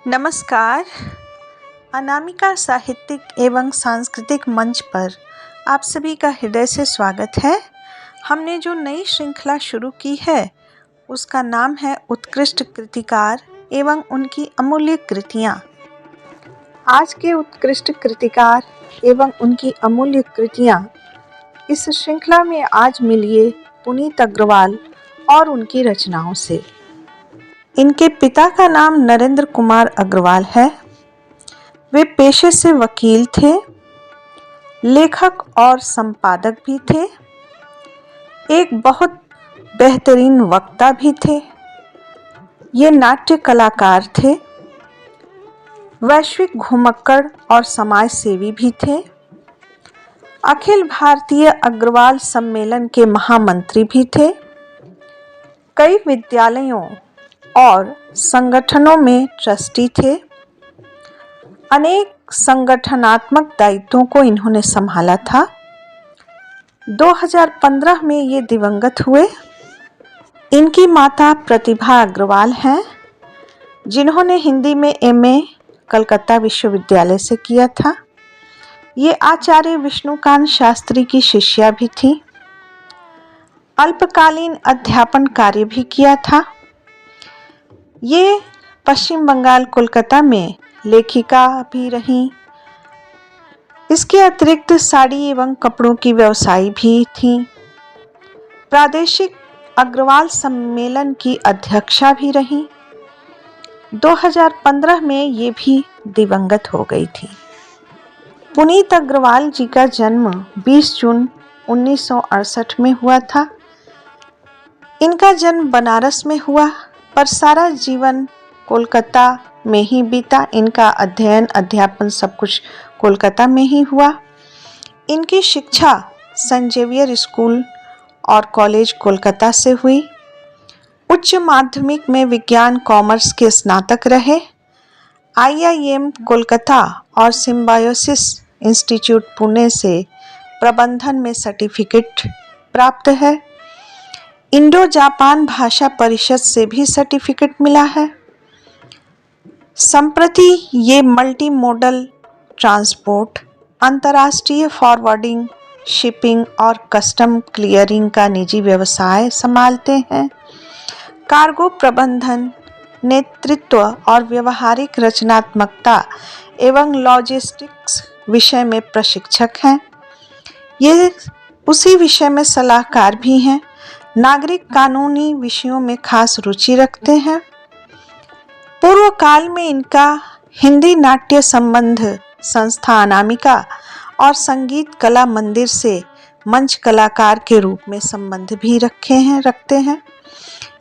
नमस्कार। अनामिका साहित्यिक एवं सांस्कृतिक मंच पर आप सभी का हृदय से स्वागत है। हमने जो नई श्रृंखला शुरू की है उसका नाम है उत्कृष्ट कृतिकार एवं उनकी अमूल्य कृतियाँ। आज के उत्कृष्ट कृतिकार एवं उनकी अमूल्य कृतियाँ इस श्रृंखला में आज मिलिए पुनीत अग्रवाल और उनकी रचनाओं से। इनके पिता का नाम नरेंद्र कुमार अग्रवाल है। वे पेशे से वकील थे, लेखक और संपादक भी थे। एक बहुत बेहतरीन वक्ता भी थे। ये नाट्य कलाकार थे, वैश्विक घुमक्कड़ और समाज सेवी भी थे। अखिल भारतीय अग्रवाल सम्मेलन के महामंत्री भी थे। कई विद्यालयों और संगठनों में ट्रस्टी थे। अनेक संगठनात्मक दायित्वों को इन्होंने संभाला था। 2015 में ये दिवंगत हुए। इनकी माता प्रतिभा अग्रवाल हैं, जिन्होंने हिंदी में एमए कलकत्ता विश्वविद्यालय से किया था। ये आचार्य विष्णुकांत शास्त्री की शिष्या भी थी। अल्पकालीन अध्यापन कार्य भी किया था। ये पश्चिम बंगाल कोलकाता में लेखिका भी रहीं। इसके अतिरिक्त साड़ी एवं कपड़ों की व्यवसायी भी थीं। प्रादेशिक अग्रवाल सम्मेलन की अध्यक्षा भी रहीं। 2015 में ये भी दिवंगत हो गई थी। पुनीत अग्रवाल जी का जन्म 20 जून 1968 में हुआ था। इनका जन्म बनारस में हुआ, पर सारा जीवन कोलकाता में ही बीता। इनका अध्ययन अध्यापन सब कुछ कोलकाता में ही हुआ। इनकी शिक्षा सेंट जेवियर स्कूल और कॉलेज कोलकाता से हुई। उच्च माध्यमिक में विज्ञान कॉमर्स के स्नातक रहे। IIM कोलकाता और सिम्बायोसिस इंस्टीट्यूट पुणे से प्रबंधन में सर्टिफिकेट प्राप्त है। इंडो जापान भाषा परिषद से भी सर्टिफिकेट मिला है। संप्रति ये मल्टी मोडल ट्रांसपोर्ट, अंतर्राष्ट्रीय फॉरवर्डिंग, शिपिंग और कस्टम क्लियरिंग का निजी व्यवसाय संभालते हैं। कार्गो प्रबंधन, नेतृत्व और व्यवहारिक रचनात्मकता एवं लॉजिस्टिक्स विषय में प्रशिक्षक हैं। ये उसी विषय में सलाहकार भी हैं। नागरिक कानूनी विषयों में खास रुचि रखते हैं। पूर्व काल में इनका हिंदी नाट्य संबंध संस्था अनामिका और संगीत कला मंदिर से मंच कलाकार के रूप में संबंध भी रखते हैं।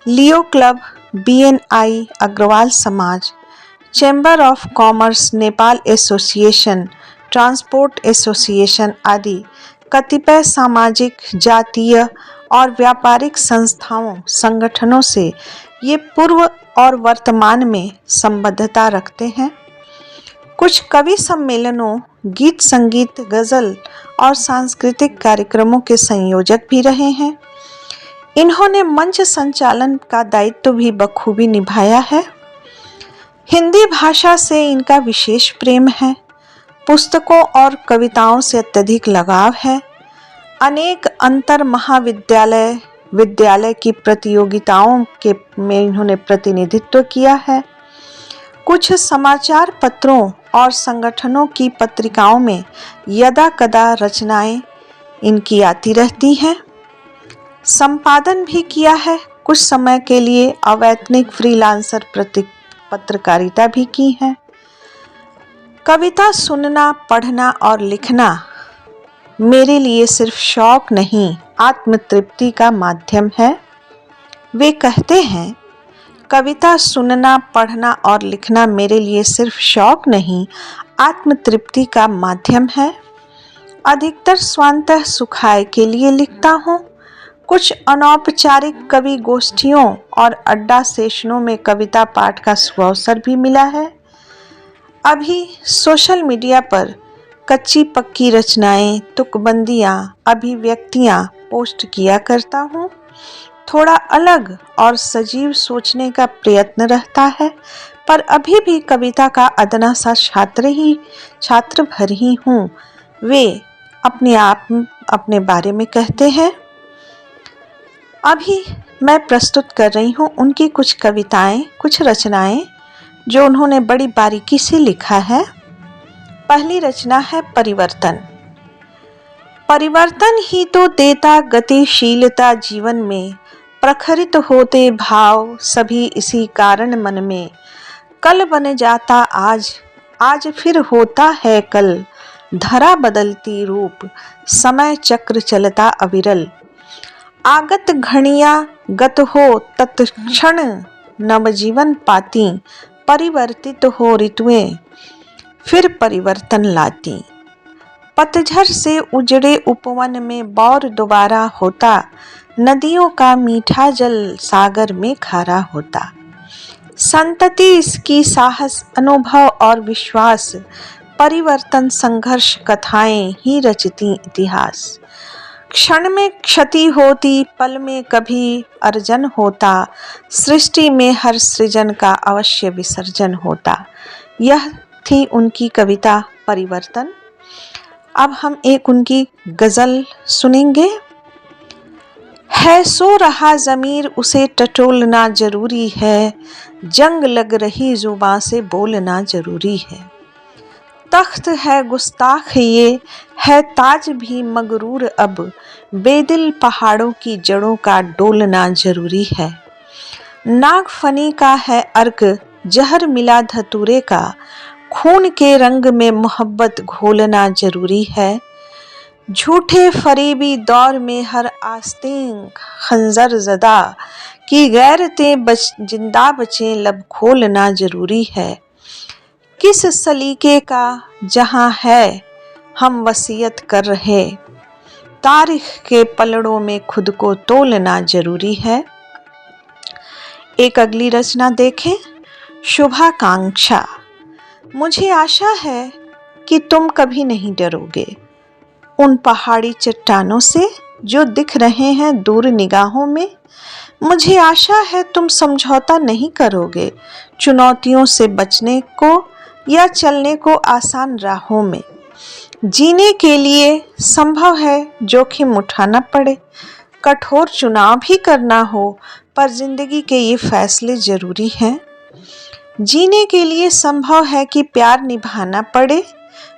लियो क्लब, BNI अग्रवाल समाज, chamber of commerce Nepal association, transport association आदि कतिपय सामाजिक, जातीय और व्यापारिक संस्थाओं संगठनों से ये पूर्व और वर्तमान में संबद्धता रखते हैं। कुछ कवि सम्मेलनों, गीत संगीत, गज़ल और सांस्कृतिक कार्यक्रमों के संयोजक भी रहे हैं। इन्होंने मंच संचालन का दायित्व भी बखूबी निभाया है। हिंदी भाषा से इनका विशेष प्रेम है। पुस्तकों और कविताओं से अत्यधिक लगाव है। अनेक अंतर महाविद्यालय विद्यालय की प्रतियोगिताओं में इन्होंने प्रतिनिधित्व किया है। कुछ समाचार पत्रों और संगठनों की पत्रिकाओं में यदा कदा रचनाएं इनकी आती रहती हैं। संपादन भी किया है। कुछ समय के लिए अवैतनिक फ्रीलांसर पत्रकारिता भी की है। कविता सुनना, पढ़ना और लिखना मेरे लिए सिर्फ शौक नहीं, आत्मतृप्ति का माध्यम है। वे कहते हैं, कविता सुनना, पढ़ना और लिखना मेरे लिए सिर्फ शौक नहीं, आत्मतृप्ति का माध्यम है। अधिकतर स्वांतः सुखाय के लिए लिखता हूँ। कुछ अनौपचारिक कवि गोष्ठियों और अड्डा सेशनों में कविता पाठ का सुअवसर भी मिला है। अभी सोशल मीडिया पर कच्ची पक्की रचनाएं, तुकबंदियां, अभिव्यक्तियां पोस्ट किया करता हूँ। थोड़ा अलग और सजीव सोचने का प्रयत्न रहता है, पर अभी भी कविता का अदना सा छात्र भर ही हूँ। वे अपने बारे में कहते हैं। अभी मैं प्रस्तुत कर रही हूँ उनकी कुछ कविताएं, कुछ रचनाएं जो उन्होंने बड़ी बारीकी से लिखा है। पहली रचना है परिवर्तन। परिवर्तन ही तो देता गतिशीलता जीवन में, प्रखरित होते भाव सभी इसी कारण मन में। कल बन जाता आज, आज फिर होता है कल, धरा बदलती रूप, समय चक्र चलता अविरल। आगत घड़ियां गत हो तत्क्षण, नवजीवन पाती, परिवर्तित हो ऋतुएं फिर परिवर्तन लाती। पतझड़ से उजड़े उपवन में बौर दोबारा होता, नदियों का मीठा जल सागर में खारा होता। संतति इसकी साहस, अनुभव और विश्वास, परिवर्तन संघर्ष कथाएं ही रचती इतिहास। क्षण में क्षति होती, पल में कभी अर्जन होता, सृष्टि में हर सृजन का अवश्य विसर्जन होता। यह थी उनकी कविता परिवर्तन। अब हम एक उनकी गजल सुनेंगे। है सो रहा ज़मीर उसे टटोलना जरूरी है, जंग लग रही जुबां से बोलना जरूरी है। तख्त है गुस्ताख ये, है ताज भी मगरूर अब, बेदिल पहाड़ों की जड़ों का डोलना जरूरी है। नागफनी का है अर्क, जहर मिला धतूरे का, खून के रंग में मोहब्बत घोलना जरूरी है। झूठे फरेबी दौर में हर आस्तीन खंजर ज़दा की गैरतें जिंदा बचें लब खोलना जरूरी है। किस सलीके का जहां है हम वसीयत कर रहे, तारीख के पलड़ों में खुद को तोलना जरूरी है। एक अगली रचना देखें। शुभाकांक्षा। मुझे आशा है कि तुम कभी नहीं डरोगे उन पहाड़ी चट्टानों से जो दिख रहे हैं दूर निगाहों में। मुझे आशा है तुम समझौता नहीं करोगे चुनौतियों से बचने को या चलने को आसान राहों में। जीने के लिए संभव है जोखिम उठाना पड़े, कठोर चुनाव भी करना हो, पर जिंदगी के ये फैसले जरूरी हैं। जीने के लिए संभव है कि प्यार निभाना पड़े,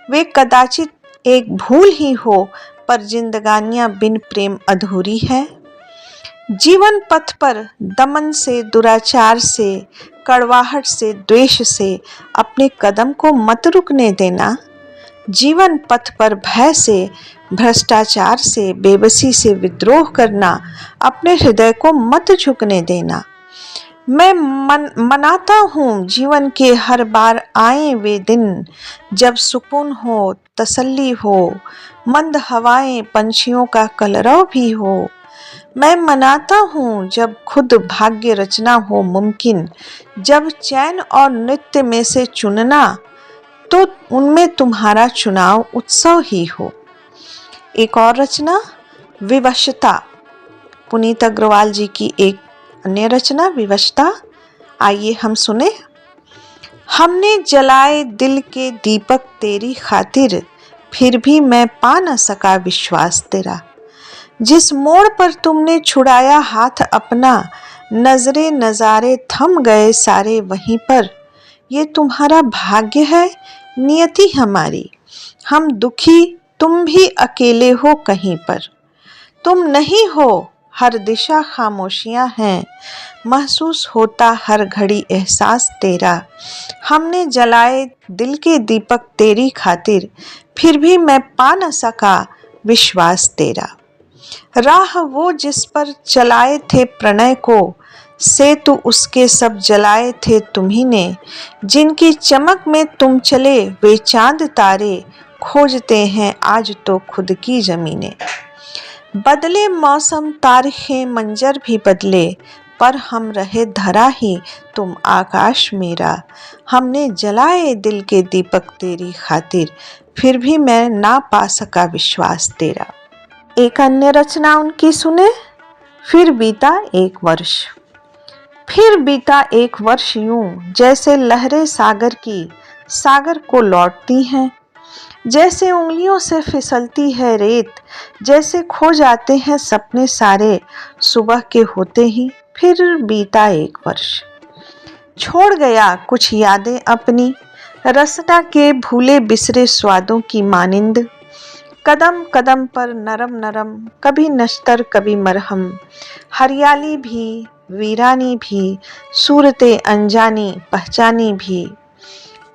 वे कदाचित एक भूल ही हो, पर जिंदगानियां बिन प्रेम अधूरी है। जीवन पथ पर दमन से, दुराचार से, कड़वाहट से, द्वेष से अपने कदम को मत रुकने देना। जीवन पथ पर भय से, भ्रष्टाचार से, बेबसी से विद्रोह करना अपने हृदय को मत झुकने देना। मैं मनाता हूँ जीवन के हर बार आए वे दिन, जब सुकून हो, तसल्ली हो, मंद हवाएं पंछियों का कलरव भी हो। मैं मनाता हूँ जब खुद भाग्य रचना हो मुमकिन, जब चैन और नृत्य में से चुनना तो उनमें तुम्हारा चुनाव उत्सव ही हो। एक और रचना विवशता। पुनीत अग्रवाल जी की एक अन्य रचना विवशता। आइए हम सुने। हमने जलाए दिल के दीपक तेरी खातिर, फिर भी मैं पा न सका विश्वास तेरा। जिस मोड़ पर तुमने छुड़ाया हाथ अपना, नजरे नजारे थम गए सारे वहीं पर। ये तुम्हारा भाग्य है, नियति हमारी, हम दुखी तुम भी अकेले हो कहीं पर। तुम नहीं हो, हर दिशा खामोशियां हैं, महसूस होता हर घड़ी एहसास तेरा। हमने जलाए दिल के दीपक तेरी खातिर, फिर भी मैं पा न सका विश्वास तेरा। राह वो जिस पर चलाए थे प्रणय को, सेतु उसके सब जलाए थे तुम्ही ने। जिनकी चमक में तुम चले वे चांद तारे, खोजते हैं आज तो खुद की जमीनें। बदले मौसम तारीखें मंजर भी बदले, पर हम रहे धरा ही तुम आकाश मेरा। हमने जलाए दिल के दीपक तेरी खातिर, फिर भी मैं ना पा सका विश्वास तेरा। एक अन्य रचना उनकी सुने। फिर बीता एक वर्ष। फिर बीता एक वर्ष यूं जैसे लहरें सागर की सागर को लौटती हैं, जैसे उंगलियों से फिसलती है रेत, जैसे खो जाते हैं सपने सारे सुबह के होते ही। फिर बीता एक वर्ष छोड़ गया कुछ यादें अपनी, रसना के भूले बिसरे स्वादों की मानिंद। कदम कदम पर नरम नरम, कभी नश्तर कभी मरहम, हरियाली भी वीरानी भी, सूरतें अनजानी पहचानी भी।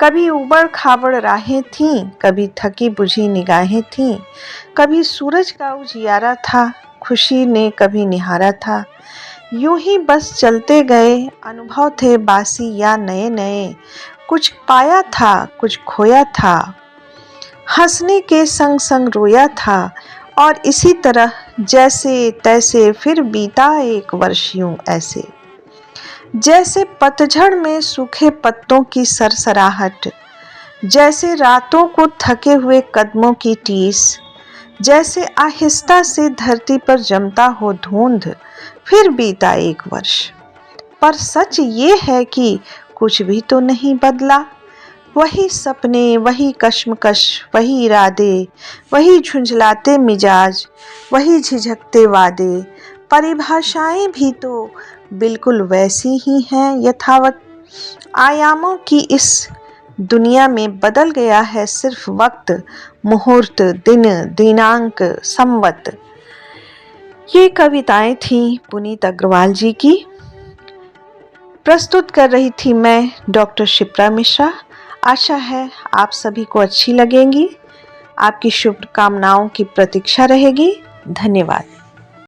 कभी उबड़ खाबड़ राहें थीं, कभी थकी बुझी निगाहें थीं, कभी सूरज का उजियारा था, खुशी ने कभी निहारा था। यूं ही बस चलते गए, अनुभव थे बासी या नए नए, कुछ पाया था कुछ खोया था, हंसने के संग संग रोया था। और इसी तरह जैसे तैसे फिर बीता एक वर्ष यूं ऐसे, जैसे पतझड़ में सूखे पत्तों की सरसराहट, जैसे रातों को थके हुए कदमों की टीस, जैसे आहिस्ता से धरती पर जमता हो धुंध। फिर बीता एक वर्ष, पर सच ये है कि कुछ भी तो नहीं बदला। वही सपने, वही कश्मकश, वही इरादे, वही झुंझलाते मिजाज, वही झिझकते वादे, परिभाषाएं भी तो बिल्कुल वैसी ही हैं यथावत। आयामों की इस दुनिया में बदल गया है सिर्फ वक्त, मुहूर्त, दिन, दिनांक, संवत। ये कविताएं थीं पुनीत अग्रवाल जी की। प्रस्तुत कर रही थी मैं डॉक्टर शिप्रा मिश्रा। आशा है आप सभी को अच्छी लगेंगी। आपकी शुभकामनाओं की प्रतीक्षा रहेगी। धन्यवाद।